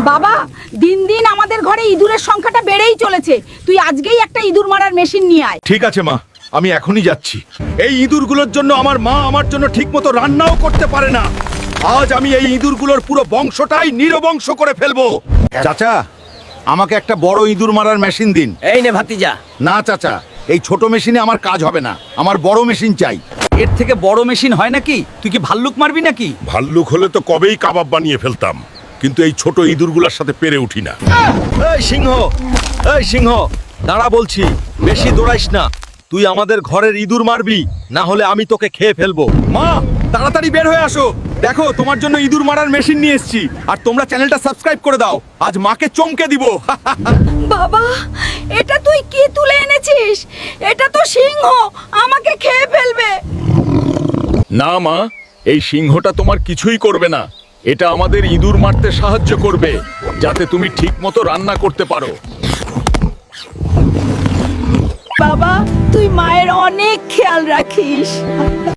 বাবা, দিন দিন আমাদের ঘরে ইঁদুরের সংখ্যাটা বেড়েই চলেছে। তুই আজকেই একটা ইঁদুর মারার মেশিন নিয়ে আয়। ঠিক আছে মা, আমি এখনই যাচ্ছি। এই ইঁদুরগুলোর জন্য আমার মা আমার জন্য ঠিকমতো রান্নাও করতে পারে না। আজ আমি এই ইঁদুরগুলোর পুরো বংশটাই নিরবংশ করে ফেলবো। চাচা, আমাকে একটা বড় ইঁদুর মারার মেশিন দিন। এই নে ভাতিজা। না চাচা, এই ছোট মেশিনে আমার কাজ হবে না, আমার বড় মেশিন চাই। এর থেকে বড় মেশিন হয় নাকি? তুই কি ভাল্লুক মারবি নাকি? ভাল্লুক হলে তো কবেই কাবাব বানিয়ে ফেলতাম, কিন্তু এই ছোট ইঁদুরগুলোর সাথে পেরে উঠি না। এই সিংহ, এই সিংহ, দাঁড়া বলছি। বেশি দৌড়াইস না। তুই আমাদের ঘরের ইঁদুর মারবি, না হলে আমি তোকে খেয়ে ফেলবো। মা, তাড়াতাড়ি বের হয়ে আসো। দেখো, তোমার জন্য ইঁদুর মারার মেশিন নিয়ে এসেছি। আর তোমরা চ্যানেলটা সাবস্ক্রাইব করে দাও। আজ মাকে চমকে দিব। বাবা, এটা তুই কি তুলে এনেছিস? এটা তো সিংহ, আমাকে খেয়ে ফেলবে। না মা, এই সিংহটা তোমার কিছুই করবে না। এটা আমাদের ইঁদুর মারতে সাহায্য করবে, যাতে তুমি ঠিকমতো রান্না করতে পারো। বাবা, তুই মায়ের অনেক খেয়াল রাখিস।